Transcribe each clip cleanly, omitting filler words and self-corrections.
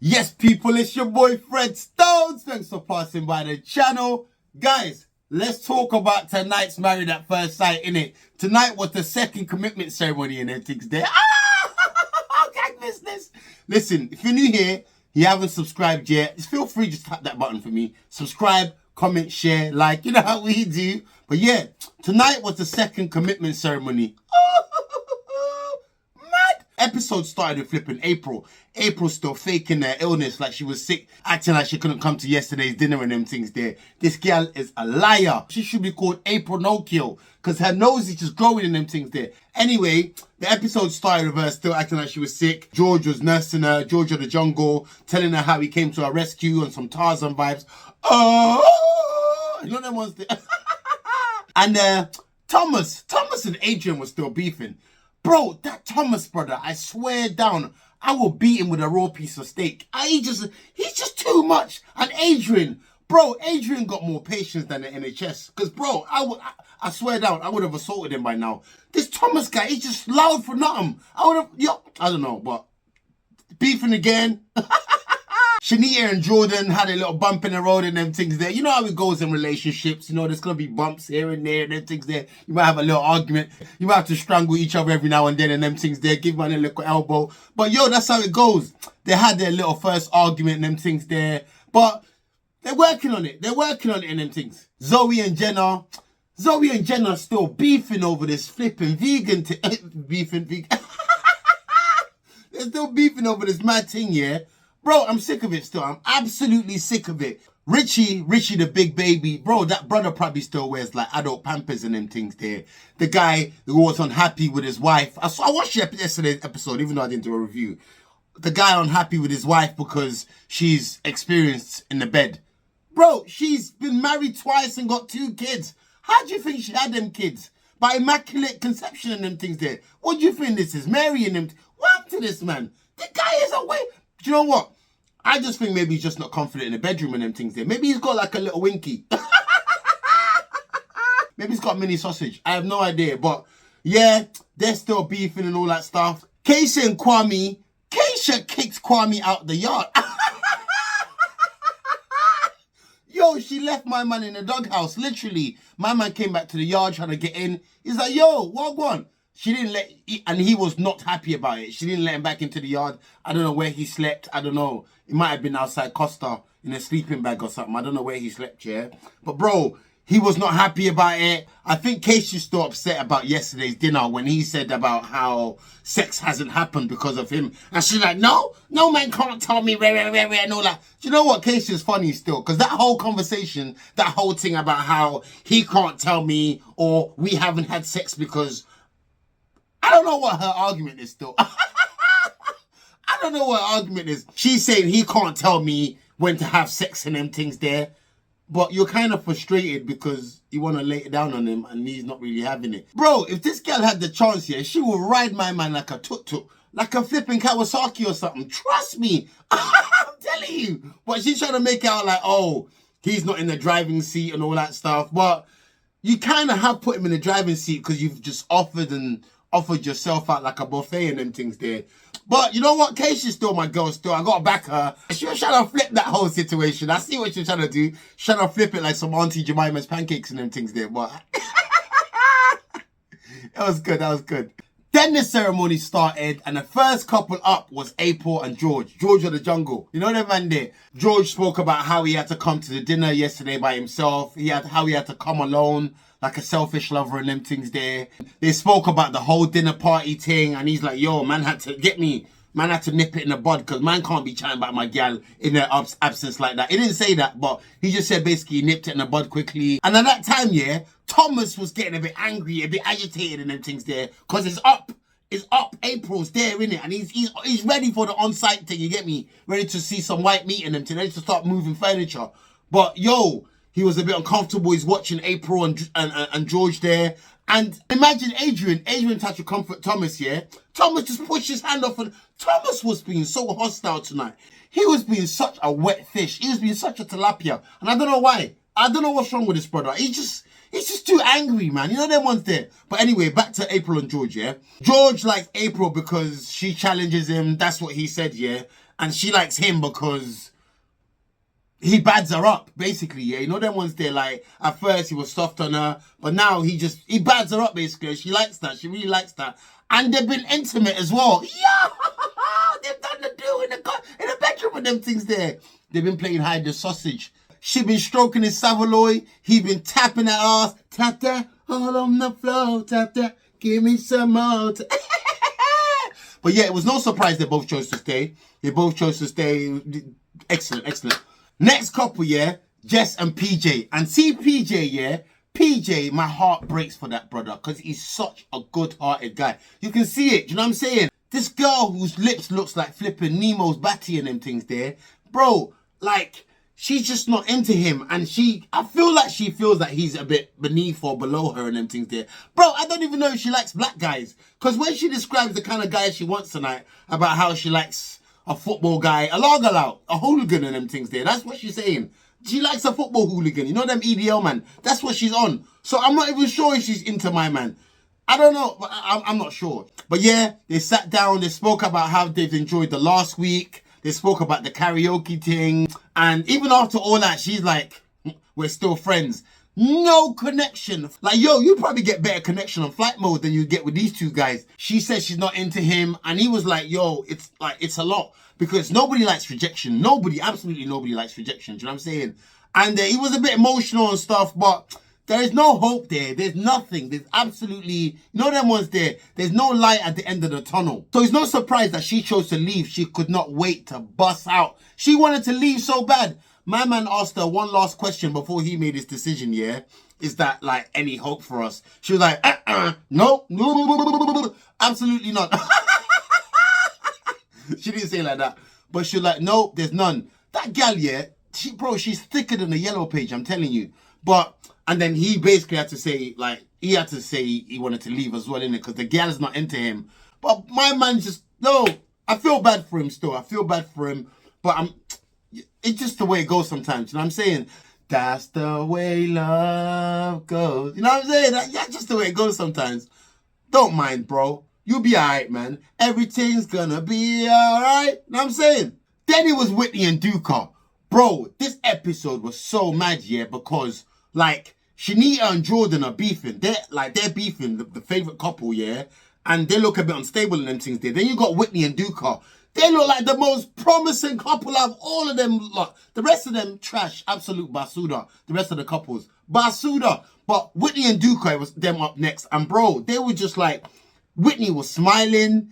Yes, people, it's your boy Fred Stones. Thanks for passing by the channel. Guys, let's talk about tonight's Married at First Sight, innit? Tonight was the second commitment ceremony and everything's there. Gang business. Listen, if you're new here, you haven't subscribed yet, just feel free to tap that button for me. Subscribe, comment, share, like, you know how we do. But yeah, tonight was the second commitment ceremony. Episode started with flipping April. April still faking her illness like she was sick, acting like she couldn't come to yesterday's dinner and them things there. This girl is a liar. She should be called April No Kill because her nose is just growing in them things there. Anyway, the episode started with her still acting like she was sick. George was nursing her, George of the jungle, telling her how he came to her rescue and some Tarzan vibes. Oh, you know them ones there. And Thomas and Adrian were still beefing. Bro, that Thomas brother, I swear down, I will beat him with a raw piece of steak. He's just too much. And Adrian got more patience than the NHS. Because, bro, I swear down, I would have assaulted him by now. This Thomas guy, he's just loud for nothing. I don't know, but beefing again. Shanita and Jordan had a little bump in the road and them things there. You know how it goes in relationships. You know, there's going to be bumps here and there and them things there. You might have a little argument. You might have to strangle each other every now and then and them things there. Give man a little elbow. But yo, that's how it goes. They had their little first argument and them things there. But they're working on it. They're working on it and them things. Zoe and Jenna are still beefing over this flipping vegan vegan. They're still beefing over this mad thing, yeah? Bro, I'm sick of it still. I'm absolutely sick of it. Ritchie the big baby. Bro, that brother probably still wears like adult Pampers and them things there. The guy who was unhappy with his wife. I watched yesterday's episode, even though I didn't do a review. The guy unhappy with his wife because she's experienced in the bed. Bro, she's been married twice and got 2 kids. How do you think she had them kids? By immaculate conception and them things there. What do you think this is? Mary and them. What happened to this man? The guy is away. Do you know what? I just think maybe he's just not confident in the bedroom and them things there. Maybe he's got like a little winky. Maybe he's got mini sausage. I have no idea. But yeah, they're still beefing and all that stuff. Keisha and Kwame. Keisha kicked Kwame out the yard. Yo, she left my man in the doghouse. Literally, my man came back to the yard trying to get in. He's like, yo, what on? She didn't and he was not happy about it. She didn't let him back into the yard. I don't know where he slept. I don't know. It might have been outside Costa in a sleeping bag or something. I don't know where he slept, yeah. But bro, he was not happy about it. I think Casey's still upset about yesterday's dinner when he said about how sex hasn't happened because of him. And she's like, no man can't tell me where and all that. Do you know what? Casey is funny still. Because that whole conversation, that whole thing about how he can't tell me or we haven't had sex because... I don't know what her argument is still. I don't know what her argument is. She's saying he can't tell me when to have sex and them things there. But you're kind of frustrated because you want to lay it down on him and he's not really having it. Bro, if this girl had the chance here, she would ride my man like a tuk-tuk. Like a flipping Kawasaki or something. Trust me. I'm telling you. But she's trying to make it out like, oh, he's not in the driving seat and all that stuff. But you kind of have put him in the driving seat because you've just offered yourself out like a buffet and them things there. But you know what? Keisha's still my girl still. I gotta back her. She was trying to flip that whole situation. I see what she's trying to do. She's trying to flip it like some Auntie Jemima's pancakes and them things there. But that was good. That was good. Then the ceremony started and the first couple up was April and George of the jungle. You know that man there? George spoke about how he had to come to the dinner yesterday by himself. How he had to come alone like a selfish lover and them things there. They spoke about the whole dinner party thing and he's like, yo, man had to nip it in the bud because man can't be chatting about my gal in their absence like that. He didn't say that, but he just said basically he nipped it in the bud quickly. And at that time, yeah, Thomas was getting a bit angry, a bit agitated and them things there because it's up. April's there, innit? And he's ready for the on-site thing, you get me? Ready to see some white meat in them thing, ready to start moving furniture. But yo, he was a bit uncomfortable. He's watching April and George there. And imagine Adrian tried to comfort Thomas, yeah? Thomas just pushed his hand off and Thomas was being so hostile tonight. He was being such a wet fish. He was being such a tilapia. And I don't know why. I don't know what's wrong with this brother. He's just too angry, man. You know them ones there. But anyway, back to April and George, yeah? George likes April because she challenges him. That's what he said, yeah? and she likes him because he bads her up, basically, yeah. You know them ones there, like, at first he was soft on her, but now he bads her up, basically. She likes that. She really likes that. And they've been intimate as well. Yeah! They've done the do in the bedroom with them things there. They've been playing hide the sausage. She been stroking his Savaloy. He been tapping that ass. Tap that all on the floor. Tap that. Give me some more. But yeah, it was no surprise they both chose to stay. They both chose to stay. Excellent, excellent. Next couple, yeah, Jess and Pjay. And see Pjay, yeah, Pjay, my heart breaks for that brother because he's such a good-hearted guy. You can see it, do you know what I'm saying? This girl whose lips looks like flipping Nemo's batty and them things there, bro, like, she's just not into him. And I feel like she feels that he's a bit beneath or below her and them things there. Bro, I don't even know if she likes black guys. Because when she describes the kind of guy she wants tonight, about how she likes a football guy, a lagerlout, a hooligan and them things there. That's what she's saying. She likes a football hooligan. You know them EDL, man. That's what she's on. So I'm not even sure if she's into my man. I don't know. But I'm not sure. But yeah, they sat down. They spoke about how they've enjoyed the last week. They spoke about the karaoke thing. And even after all that, she's like, we're still friends. No connection. Like, yo, you probably get better connection on flight mode than you get with these two guys. She said she's not into him. And he was like, yo, it's a lot. Because nobody likes rejection. Nobody, absolutely nobody likes rejection. Do you know what I'm saying? And he was a bit emotional and stuff, but there is no hope there. There's nothing. There's absolutely, you know them ones there. There's no light at the end of the tunnel. So it's no surprise that she chose to leave. She could not wait to bust out. She wanted to leave so bad. My man asked her one last question before he made his decision, yeah? Is that, like, any hope for us? She was like, no, absolutely not. She didn't say it like that. But she was like, no, there's none. That gal, yeah, she's thicker than a yellow page, I'm telling you. And then he basically had to say, like, he wanted to leave as well, innit? Because the gal's not into him. But my man just, no, I feel bad for him still. I feel bad for him. But it's just the way it goes sometimes. You know what I'm saying? That's the way love goes. You know what I'm saying? That's just the way it goes sometimes. Don't mind, bro. You'll be alright, man. Everything's gonna be alright. You know what I'm saying? Then it was Whitney and Duca. Bro, this episode was so mad, yeah, because, like, Shanita and Jordan are beefing. They're beefing, the favourite couple, yeah? And they look a bit unstable in them things there. Then you got Whitney and Duca. They look like the most promising couple of all of them. Look, the rest of them, trash, absolute basuda. The rest of the couples, basuda. But Whitney and Duca, it was them up next. And bro, they were just like, Whitney was smiling.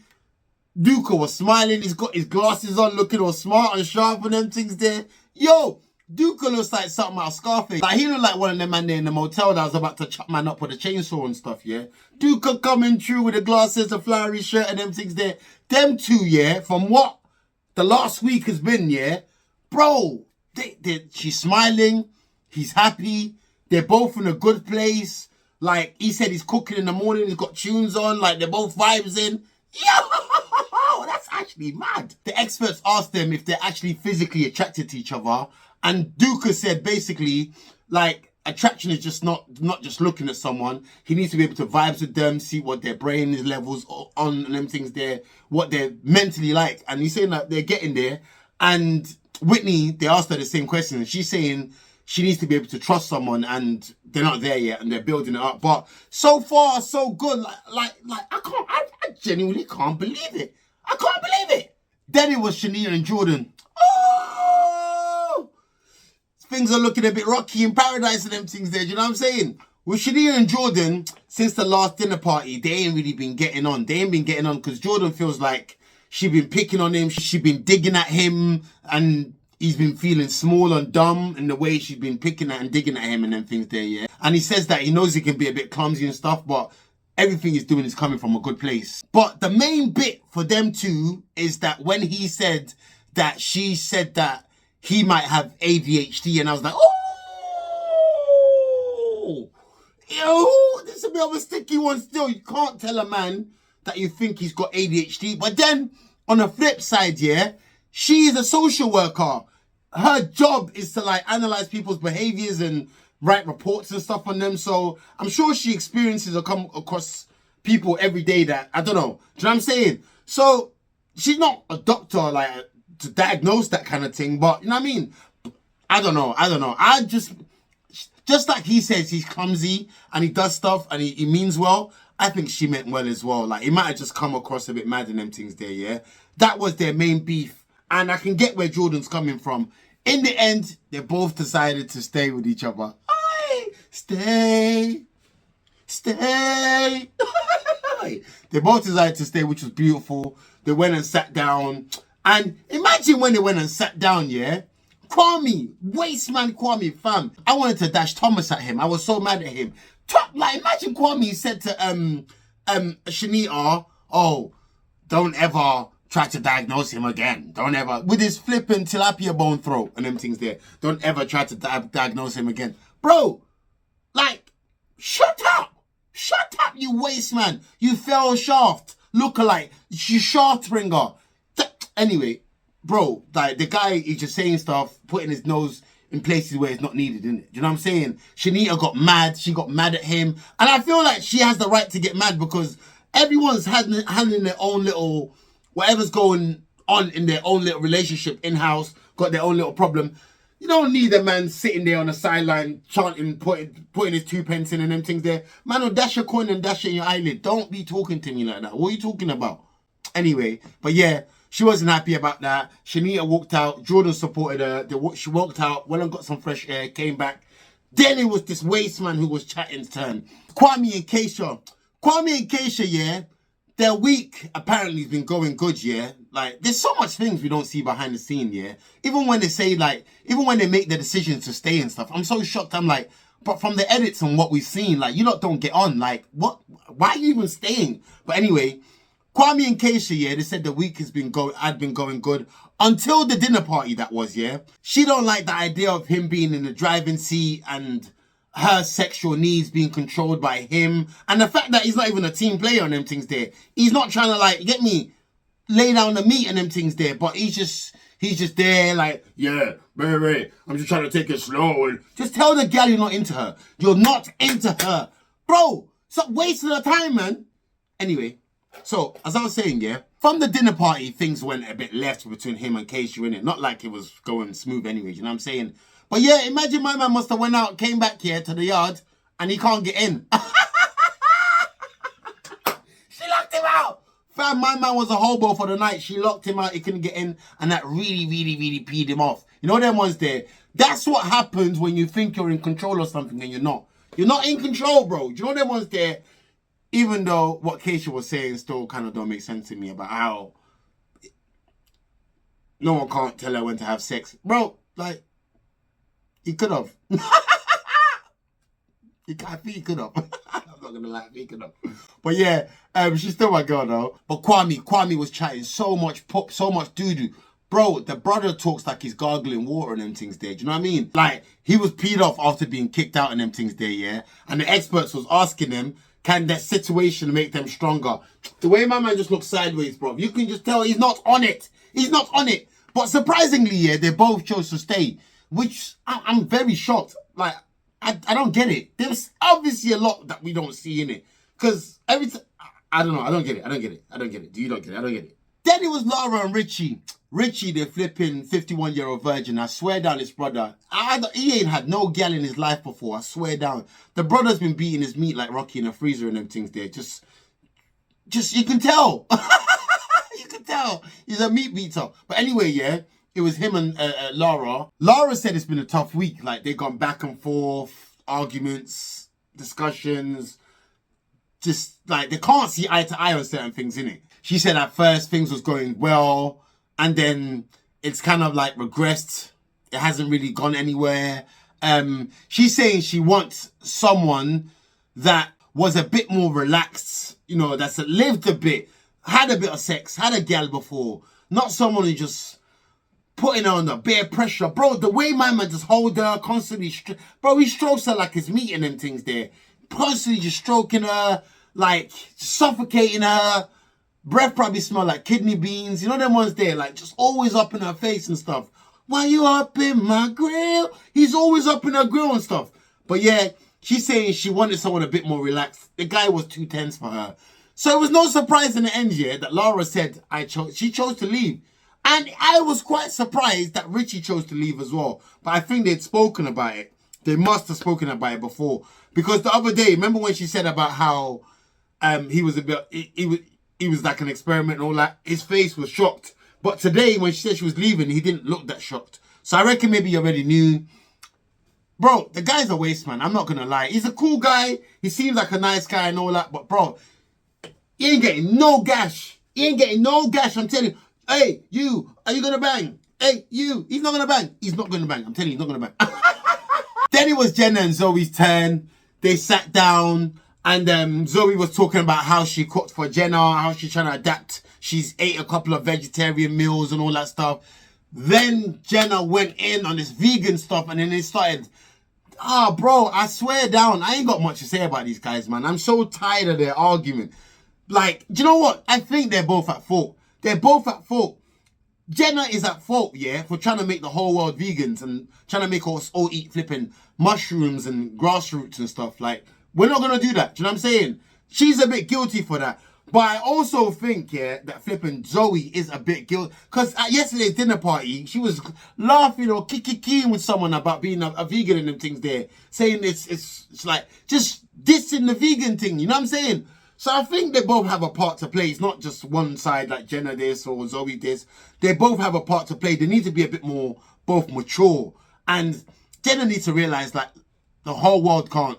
Duca was smiling. He's got his glasses on, looking all smart and sharp and them things there. Yo, Duca looks like something out of Scarface. Like, he looked like one of them man there in the motel that was about to chop man up with a chainsaw and stuff, yeah? Duca coming through with the glasses, a flowery shirt and them things there. Them two, yeah, from what the last week has been, yeah? Bro, she's smiling. He's happy. They're both in a good place. Like, he said he's cooking in the morning. He's got tunes on. Like, they're both vibes in. Yo, that's actually mad. The experts asked them if they're actually physically attracted to each other. And Duca said basically, like, attraction is just not just looking at someone. He needs to be able to vibes with them, see what their brain levels on and them things there, what they're mentally like. And he's saying that they're getting there. And Whitney, they asked her the same question. And she's saying she needs to be able to trust someone, and they're not there yet, and they're building it up. But so far, so good. Like I genuinely can't believe it. I can't believe it. Then it was Shanita and Jordan. Oh! Things are looking a bit rocky in paradise and them things there. Do you know what I'm saying? With Shanita and Jordan, since the last dinner party, they ain't really been getting on. They ain't been getting on because Jordan feels like she been picking on him. She been digging at him, and he's been feeling small and dumb in the way she's been picking at and digging at him and them things there, yeah. And he says that he knows he can be a bit clumsy and stuff, but everything he's doing is coming from a good place. But the main bit for them two is that when he said that she said that he might have ADHD, and I was like, oh, yo, this is a bit of a sticky one still. You can't tell a man that you think he's got ADHD. But then on the flip side, yeah, she is a social worker. Her job is to like analyze people's behaviors and write reports and stuff on them. So I'm sure she experiences or come across people every day that, I don't know. Do you know what I'm saying? So she's not a doctor, like to diagnose that kind of thing. But you know what I mean? I don't know. I just like he says he's clumsy and he does stuff and he means well. I think she meant well as well. Like, it might have just come across a bit mad in them things there, yeah? That was their main beef. And I can get where Jordan's coming from. In the end, they both decided to stay with each other. Aye, stay. They both decided to stay, which was beautiful. They went and sat down. And imagine when they went and sat down, yeah? Kwame, waste man Kwame, fam. I wanted to dash Thomas at him. I was so mad at him. Like, imagine Kwame said to Shanita, oh, don't ever try to diagnose him again. Don't ever, with his flipping tilapia bone throat and them things there. Don't ever try to diagnose him again. Bro, like, shut up, you waste man. You fell shaft, lookalike, you shaft ringer. Anyway, bro, like, the guy is just saying stuff, putting his nose in places where it's not needed, innit? You know what I'm saying? Shanita got mad. She got mad at him. And I feel like she has the right to get mad because everyone's handling their own little, whatever's going on in their own little relationship in-house, got their own little problem. You don't need a man sitting there on the sideline chanting, putting his 2 pence in and them things there. Man will dash your coin and dash it in your eyelid. Don't be talking to me like that. What are you talking about? Anyway, but yeah, she wasn't happy about that. Shanita walked out. Jordan supported her. She walked out, went and got some fresh air, came back. Then it was this waste man who was chatting's turn. Kwame and Keisha, yeah, their week apparently has been going good, yeah. Like, there's so much things we don't see behind the scene, yeah. Even when they say, like, even when they make the decisions to stay and stuff, I'm so shocked. I'm like, but from the edits and what we've seen, like, you lot don't get on. Like, what? Why are you even staying? But anyway, Kwame and Keisha, yeah, they said the week had been going good until the dinner party that was, yeah. She don't like the idea of him being in the driving seat and her sexual needs being controlled by him. And the fact that he's not even a team player on them things there. He's not trying to, like, get me, lay down the meat and them things there. But he's just there like, yeah, baby, I'm just trying to take it slow. And just tell the gal you're not into her. You're not into her. Bro, stop wasting her time, man. Anyway. So, as I was saying, yeah, from the dinner party, things went a bit left between him and Keisha, innit? Not like it was going smooth anyway, you know what I'm saying? But yeah, imagine my man must have went out, came back here to the yard, and he can't get in. She locked him out. Fam, my man was a hobo for the night. She locked him out, he couldn't get in, and that really, really, really peed him off. You know them ones there? That's what happens when you think you're in control of something and you're not. You're not in control, bro. Do you know them ones there? Even though what Keisha was saying still kind of don't make sense to me about how no one can't tell her when to have sex. Bro, like, he could have. I think he could have. I'm not going to lie, he could have. But yeah, she's still my girl though. But Kwame was chatting so much pop, so much doo-doo. Bro, the brother talks like he's gargling water and them things there. Do you know what I mean? Like, he was peed off after being kicked out and them things there, yeah? And the experts was asking him, can that situation make them stronger? The way my man just looks sideways, bro, you can just tell he's not on it. He's not on it. But surprisingly, yeah, they both chose to stay, which I'm very shocked. Like, I don't get it. There's obviously a lot that we don't see in it. Because every time, I don't know. I don't get it. You don't get it. I don't get it. Then it was Lara and Ritchie. Ritchie, the flipping 51-year-old virgin. I swear down his brother. He ain't had no gal in his life before. I swear down. The brother's been beating his meat like Rocky in a freezer and them things there. Just you can tell. You can tell. He's a meat beater. But anyway, yeah, it was him and Lara. Lara said it's been a tough week. Like, they've gone back and forth, arguments, discussions. Just, like, they can't see eye to eye on certain things, innit? She said at first things was going well, and then it's kind of like regressed. It hasn't really gone anywhere. She's saying she wants someone that was a bit more relaxed, you know, that's lived a bit, had a bit of sex, had a gal before. Not someone who just putting her under bare pressure. Bro, the way my man just hold her, constantly, bro, he strokes her like he's meeting them things there. Constantly just stroking her, like suffocating her. Breath probably smell like kidney beans. You know them ones there, like just always up in her face and stuff. Why you up in my grill? He's always up in her grill and stuff. But yeah, she's saying she wanted someone a bit more relaxed. The guy was too tense for her. So it was no surprise in the end, yeah, that Lara said she chose to leave. And I was quite surprised that Ritchie chose to leave as well. But I think they'd spoken about it. They must have spoken about it before. Because the other day, remember when she said about how he was a bit, he was like an experiment and all that? His face was shocked. But today, when she said she was leaving, he didn't look that shocked. So I reckon maybe you already knew. Bro, the guy's a waste man. I'm not going to lie. He's a cool guy. He seems like a nice guy and all that. But bro, he ain't getting no gash. He ain't getting no gash. I'm telling you. Hey, you, are you going to bang? Hey, you, he's not going to bang. He's not going to bang. I'm telling you, he's not going to bang. Then it was Jenna and Zoe's turn. They sat down and Zoe was talking about how she cooked for Jenna, how she's trying to adapt. She's ate a couple of vegetarian meals and all that stuff. Then Jenna went in on this vegan stuff and then they started... bro, I swear down, I ain't got much to say about these guys, man. I'm so tired of their argument. Like, do you know what? I think they're both at fault. They're both at fault. Jenna is at fault, yeah, for trying to make the whole world vegans and trying to make us all eat flipping mushrooms and grassroots and stuff. Like, we're not going to do that. Do you know what I'm saying? She's a bit guilty for that. But I also think, yeah, that flipping Zoe is a bit guilty. Because at yesterday's dinner party, she was laughing or kicking with someone about being a vegan and them things there. Saying it's like, just dissing the vegan thing. You know what I'm saying? So I think they both have a part to play. It's not just one side like Jenna this or Zoe this. They both have a part to play. They need to be a bit more both mature. And Jenna needs to realise that the whole world can't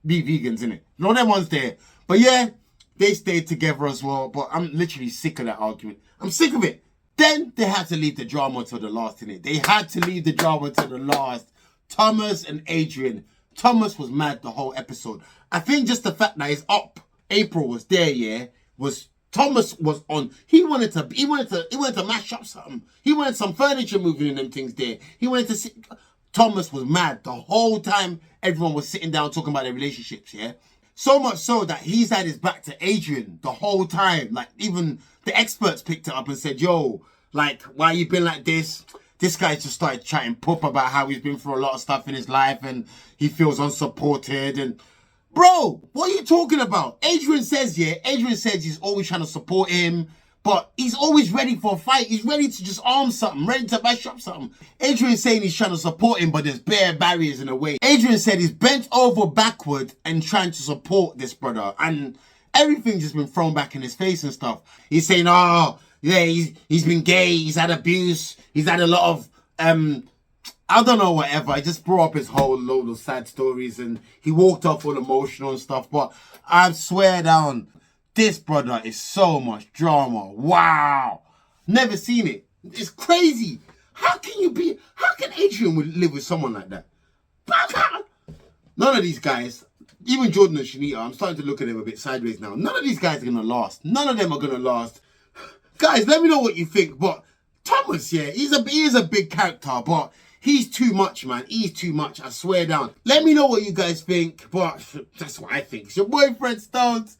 be vegans, innit? No, them ones there. But yeah, they stayed together as well. But I'm literally sick of that argument. I'm sick of it. Then they had to leave the drama to the last, innit? They had to leave the drama to the last. Thomas and Adrian. Thomas was mad the whole episode. I think just the fact that he's up. April was there, yeah. Thomas was on. He wanted to mash up something. He wanted some furniture moving and them things there. He wanted to see. Thomas was mad the whole time. Everyone was sitting down talking about their relationships, yeah. So much so that he's had his back to Adrian the whole time. Like even the experts picked it up and said, "Yo, like why you been like this?" This guy just started chatting poop about how he's been through a lot of stuff in his life and he feels unsupported and. Bro, what are you talking about? Adrian says he's always trying to support him, but he's always ready for a fight. He's ready to just arm something, ready to mash up something. Adrian's saying he's trying to support him, but there's bare barriers in the way. Adrian said he's bent over backward and trying to support this brother, and everything's just been thrown back in his face and stuff. He's saying, oh, yeah, he's been gay, he's had abuse, he's had a lot of, I don't know, whatever. I just brought up his whole load of sad stories and he walked off all emotional and stuff. But I swear down, this brother is so much drama. Wow. Never seen it. It's crazy. How can Adrian live with someone like that? None of these guys, even Jordan and Shanita, I'm starting to look at them a bit sideways now. None of these guys are going to last. None of them are going to last. Guys, let me know what you think. But Thomas, yeah, he is a big character, but... he's too much, man. He's too much. I swear down. Let me know what you guys think. But that's what I think. It's your boy, Fred Stones.